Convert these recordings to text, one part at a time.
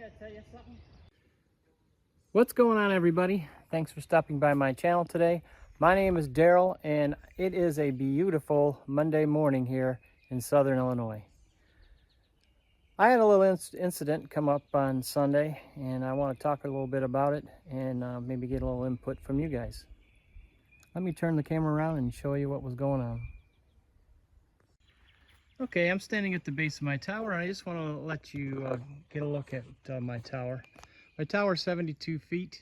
gotta tell you something. What's going on, everybody? Thanks for stopping by my channel today. My name is Daryl, and it is a beautiful Monday morning here in Southern Illinois. I had a little incident come up on Sunday, and I want to talk a little bit about it and maybe get a little input from you guys. Let me turn the camera around and show you what was going on. Okay, I'm standing at the base of my tower, and I just want to let you get a look at my tower. My tower is 72 feet,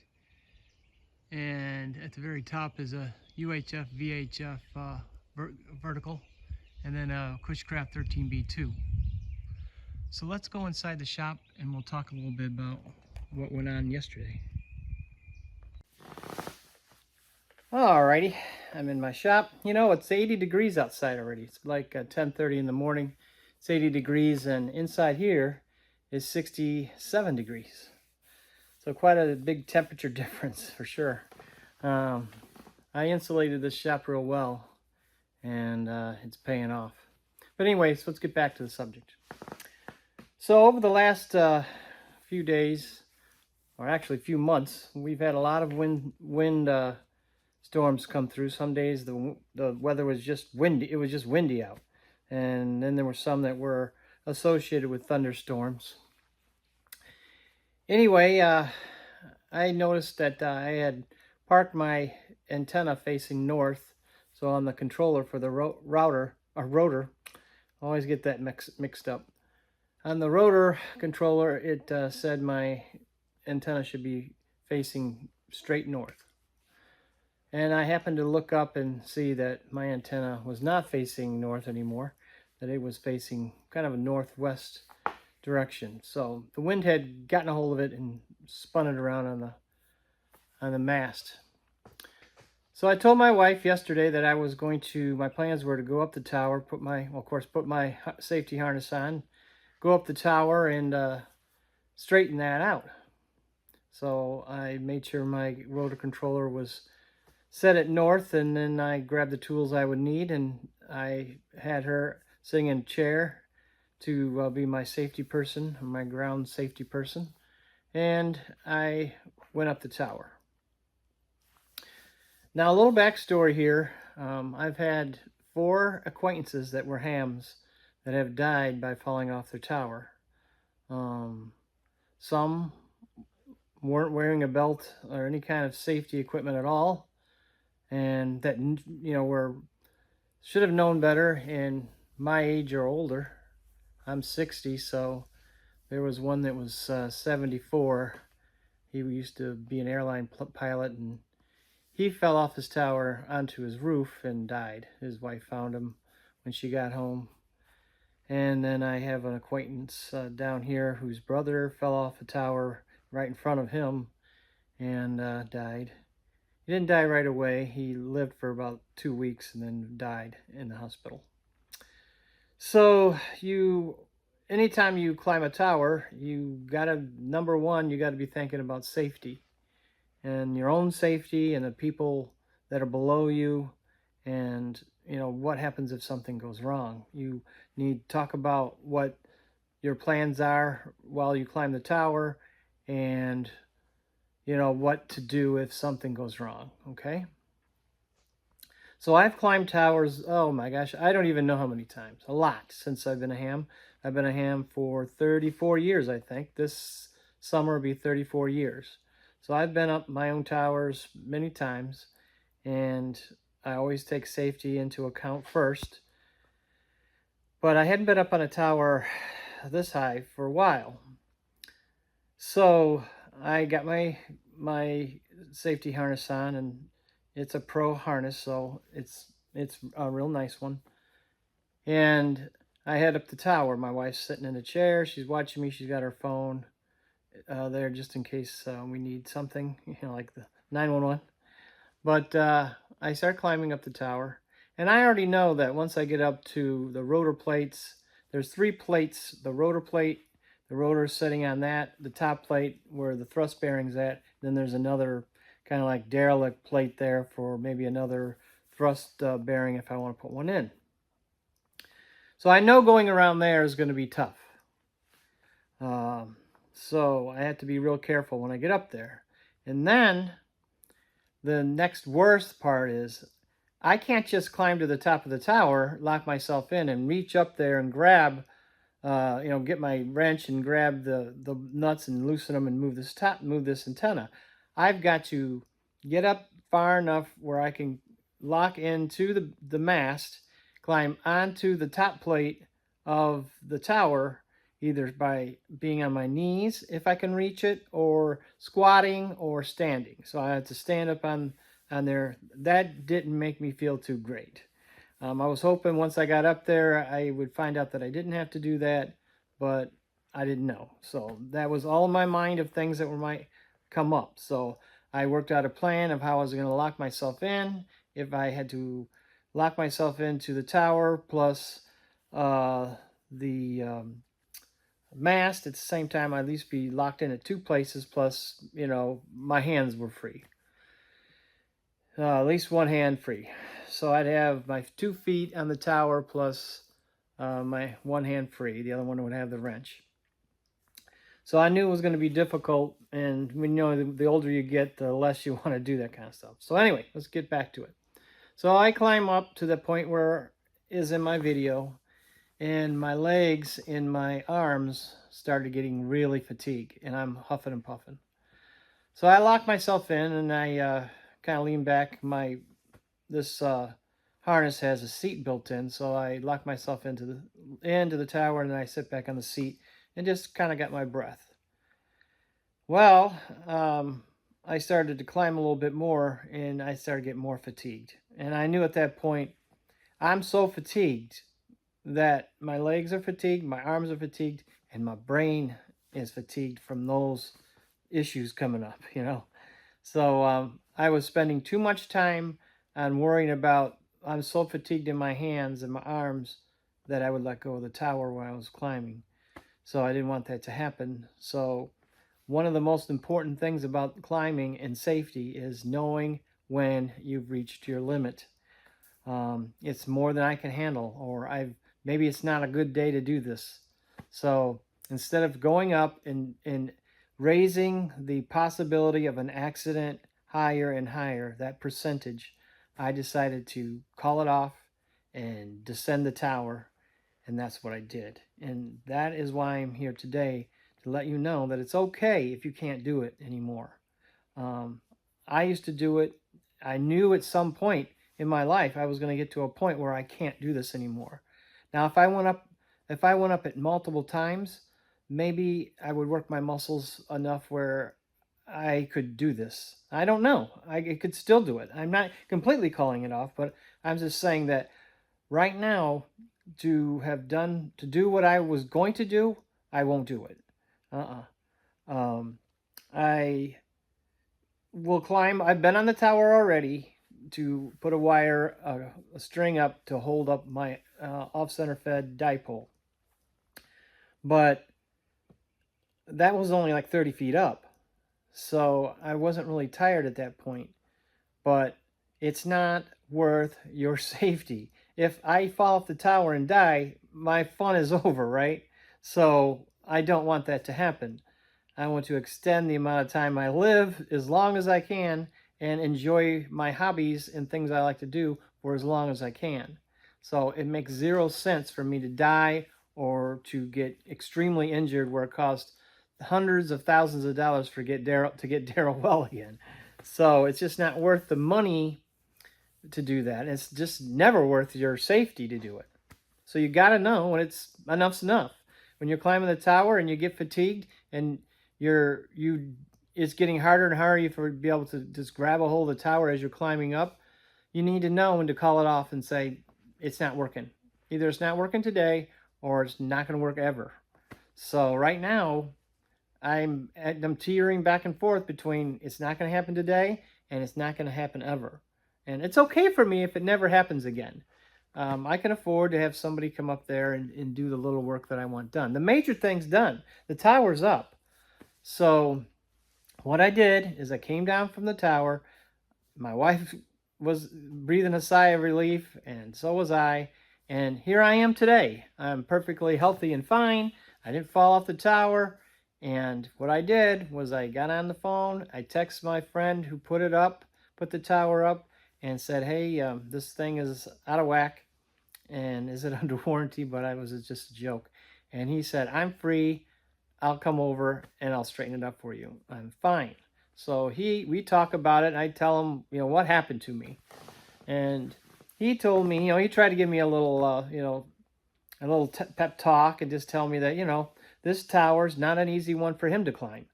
and at the very top is a UHF VHF vertical, and then a Cushcraft 13B2. So let's go inside the shop and we'll talk a little bit about what went on yesterday. Alrighty, I'm in my shop. You know, it's 80 degrees outside already. It's like 10:30 in the morning. It's 80 degrees, and inside here is 67 degrees. So quite a big temperature difference for sure. I insulated this shop real well, and it's paying off. But anyways, let's get back to the subject. So over the last few days, or actually few months, we've had a lot of wind storms come through. Some days the weather was just windy. It was just windy out. And then there were some that were associated with thunderstorms. Anyway, I noticed that I had parked my antenna facing north. So on the controller for the rotor, I always get that mixed up. On the rotor controller, it said my antenna should be facing straight north. And I happened to look up and see that my antenna was not facing north anymore, that it was facing kind of a northwest direction. So the wind had gotten a hold of it and spun it around on the mast. So I told my wife yesterday that I was my plans were to go up the tower, put my safety harness on, go up the tower and straighten that out. So I made sure my rotor controller was set at north, and then I grabbed the tools I would need, and I had her sitting in a chair to be my safety person, my ground safety person, and I went up the tower. Now, a little backstory here. I've had 4 acquaintances that were hams that have died by falling off their tower. Some weren't wearing a belt or any kind of safety equipment at all, and that, you know, should have known better in my age or older. I'm 60, so there was one that was 74. He used to be an airline pilot, and he fell off his tower onto his roof and died. His wife found him when she got home. And then I have an acquaintance down here whose brother fell off a tower right in front of him and died. He didn't die right away. He lived for about 2 weeks and then died in the hospital. So anytime you climb a tower, number one, you gotta be thinking about safety and your own safety and the people that are below you, and you know what happens if something goes wrong. You need to talk about what your plans are while you climb the tower, and you know what to do if something goes wrong. Okay, so I've climbed towers, oh my gosh, I don't even know how many times. A lot since I've been a ham. I've been a ham for 34 years, I think. This summer will be 34 years. So I've been up my own towers many times, and I always take safety into account first. But I hadn't been up on a tower this high for a while. So I got my safety harness on, and it's a pro harness, so it's a real nice one. And I head up the tower. My wife's sitting in a chair. She's watching me. She's got her phone there just in case we need something, you know, like the 911. But I start climbing up the tower, and I already know that once I get up to the rotor plates, there's 3 plates: the rotor plate, the rotor sitting on that, the top plate where the thrust bearing's at, then there's another kind of like derelict plate there for maybe another thrust bearing if I want to put one in. So I know going around there is going to be tough. So I had to be real careful when I get up there. And then the next worst part is I can't just climb to the top of the tower, lock myself in, and reach up there and grab, get my wrench and grab the nuts and loosen them and move this antenna. I've got to get up far enough where I can lock into the mast, climb onto the top plate of the tower, either by being on my knees if I can reach it, or squatting or standing. So I had to stand up on there. That didn't make me feel too great. I was hoping once I got up there, I would find out that I didn't have to do that, but I didn't know. So that was all in my mind of things that might come up. So I worked out a plan of how I was going to lock myself in. If I had to lock myself into the tower plus the mast at the same time, I'd at least be locked in at two places, plus, my hands were free. At least one hand free. So I'd have my 2 feet on the tower plus my one hand free. The other one would have the wrench. So I knew it was going to be difficult, and the older you get, the less you want to do that kind of stuff. So anyway, let's get back to it. So I climb up to the point where is in my video, and my legs and my arms started getting really fatigued, and I'm huffing and puffing. So I locked myself in, and I kind of lean back. This harness has a seat built in, so I lock myself into the tower, and then I sit back on the seat and just kind of got my breath. Well, I started to climb a little bit more, and I started getting more fatigued. And I knew at that point, I'm so fatigued that my legs are fatigued, my arms are fatigued, and my brain is fatigued from those issues coming up, So I was spending too much time on worrying about, I'm so fatigued in my hands and my arms that I would let go of the tower while I was climbing. So I didn't want that to happen. So one of the most important things about climbing and safety is knowing when you've reached your limit. It's more than I can handle, or maybe it's not a good day to do this. So instead of going up and raising the possibility of an accident higher and higher, that percentage, I decided to call it off and descend the tower, and that's what I did. And that is why I'm here today, to let you know that it's okay if you can't do it anymore. I used to do it. I knew at some point in my life I was going to get to a point where I can't do this anymore. Now, if I went up it multiple times, maybe I would work my muscles enough where I could do this. I don't know. I could still do it. I'm not completely calling it off, but I'm just saying that right now, to do what I was going to do, I won't do it. I will climb. I've been on the tower already to put a string up to hold up my off-center fed dipole. But that was only like 30 feet up. So I wasn't really tired at that point. But it's not worth your safety. If I fall off the tower and die, my fun is over, right? So I don't want that to happen. I want to extend the amount of time I live as long as I can and enjoy my hobbies and things I like to do for as long as I can. So it makes zero sense for me to die or to get extremely injured where it costs hundreds of thousands of dollars to get Daryl well again. So it's just not worth the money to do that. It's just never worth your safety to do it. So you got to know when enough's enough. When you're climbing the tower and you get fatigued and it's getting harder and harder for you to be able to just grab a hold of the tower as you're climbing up, you need to know when to call it off and say, it's not working. Either it's not working today or it's not going to work ever. So right now, I'm teetering back and forth between it's not going to happen today and it's not going to happen ever. And it's okay for me if it never happens again. I can afford to have somebody come up there and do the little work that I want done. The major thing's done. The tower's up. So what I did is I came down from the tower. My wife was breathing a sigh of relief, and so was I. And here I am today. I'm perfectly healthy and fine. I didn't fall off the tower. And what I did was I got on the phone, I texted my friend who put the tower up, and said, hey, this thing is out of whack, and is it under warranty? But it was just a joke. And he said, I'm free, I'll come over and I'll straighten it up for you. I'm fine. So we talk about it, and I tell him, what happened to me. And he told me, he tried to give me a little, a little pep talk, and just tell me that, this tower's not an easy one for him to climb,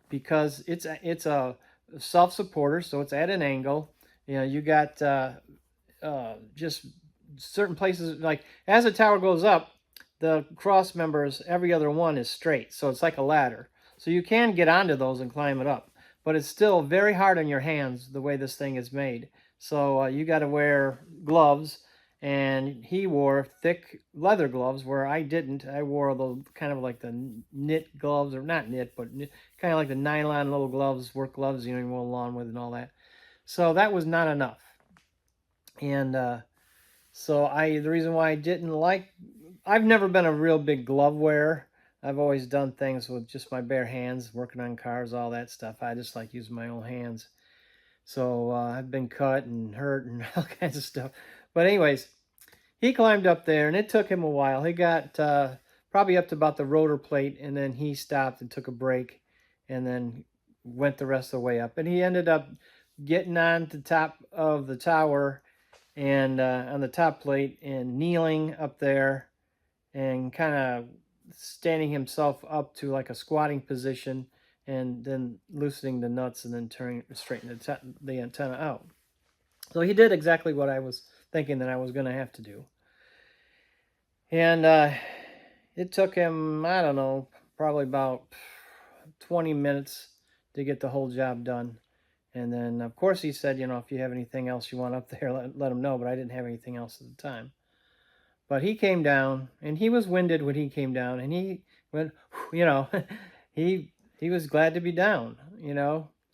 because it's a self-supporter, so it's at an angle. You got just certain places, like as the tower goes up, the cross members, every other one is straight, so it's like a ladder. So you can get onto those and climb it up, but it's still very hard on your hands the way this thing is made. So you got to wear gloves, and he wore thick leather gloves where I didn't. I wore the kind of like the knit gloves, or not knit, but kind of like the nylon little gloves, work gloves, you mow the lawn with and all that. So that was not enough. And so the reason why I didn't like, I've never been a real big glove wearer. I've always done things with just my bare hands, working on cars, all that stuff. I just like using my own hands. So I've been cut and hurt and all kinds of stuff. But anyways, he climbed up there, and it took him a while. He got probably up to about the rotor plate, and then he stopped and took a break, and then went the rest of the way up. And he ended up getting on the top of the tower, and on the top plate, and kneeling up there, and kind of standing himself up to like a squatting position, and then loosening the nuts, and then straightening the antenna out. So he did exactly what I was thinking that I was going to have to do. And it took him, I don't know, probably about 20 minutes to get the whole job done. And then, of course, he said, if you have anything else you want up there, let him know. But I didn't have anything else at the time. But he came down, and he was winded when he came down. And he went, he was glad to be down,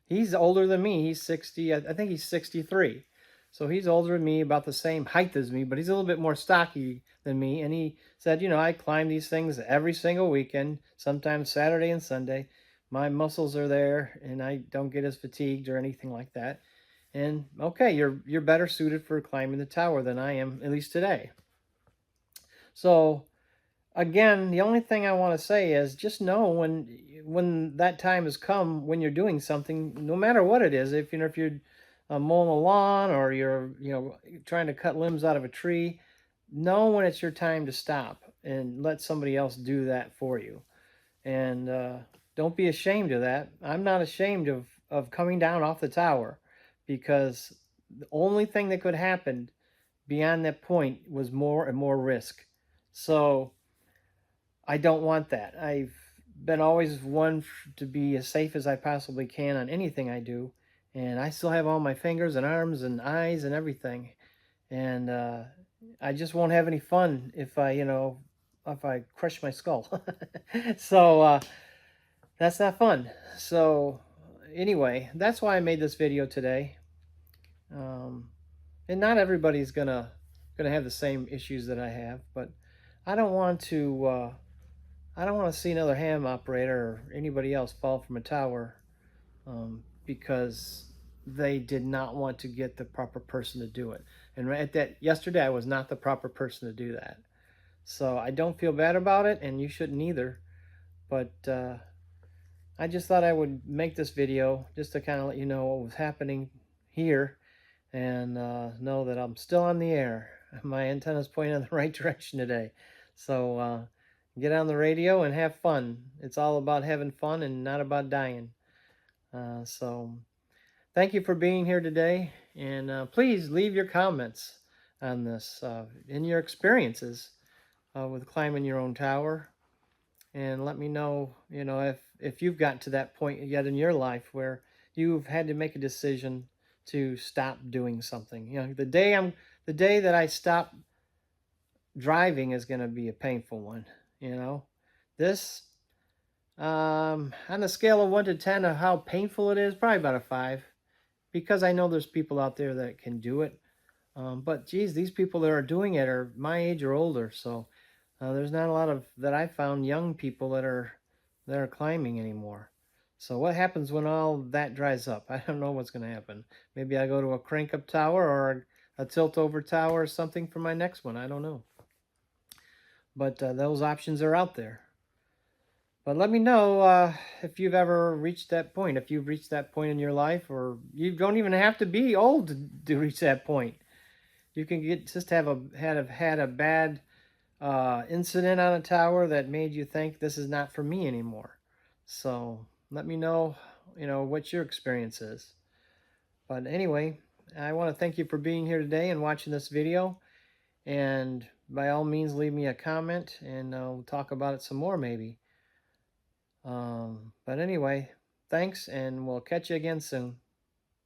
He's older than me. He's 60. I think he's 63. So he's older than me, about the same height as me, but he's a little bit more stocky than me. And he said, I climb these things every single weekend, sometimes Saturday and Sunday. My muscles are there, and I don't get as fatigued or anything like that. And okay, you're better suited for climbing the tower than I am, at least today. So again, the only thing I want to say is just know when that time has come, when you're doing something, no matter what it is, if you're mowing the lawn, or you're trying to cut limbs out of a tree, know when it's your time to stop and let somebody else do that for you. And don't be ashamed of that. I'm not ashamed of coming down off the tower, because the only thing that could happen beyond that point was more and more risk. So I don't want that. I've been always one to be as safe as I possibly can on anything I do. And I still have all my fingers and arms and eyes and everything. And I just won't have any fun if I crush my skull. So that's not fun. So anyway, that's why I made this video today. And not everybody's gonna have the same issues that I have, but I don't want to see another ham operator or anybody else fall from a tower because they did not want to get the proper person to do it. And yesterday, I was not the proper person to do that. So I don't feel bad about it, and you shouldn't either. But I just thought I would make this video just to kind of let you know what was happening here, and know that I'm still on the air. My antenna's pointing in the right direction today. So get on the radio and have fun. It's all about having fun and not about dying. So thank you for being here today. And please leave your comments on this, in your experiences with climbing your own tower. And let me know, if you've gotten to that point yet in your life where you've had to make a decision to stop doing something. The day that I stop driving is going to be a painful one. This, on the scale of 1 to 10 of how painful it is, probably about a 5, because I know there's people out there that can do it. But geez, these people that are doing it are my age or older. So there's not a lot of, that I found, young people that that are climbing anymore. So what happens when all that dries up? I don't know what's going to happen. Maybe I go to a crank-up tower or a tilt-over tower or something for my next one. I don't know. But those options are out there. But let me know if you've ever reached that point, if you've reached that point in your life, or you don't even have to be old to reach that point. You can just have had a bad incident on a tower that made you think this is not for me anymore. So let me know, what your experience is. But anyway, I want to thank you for being here today and watching this video. And by all means, leave me a comment and we'll talk about it some more maybe. But anyway, thanks, and we'll catch you again soon.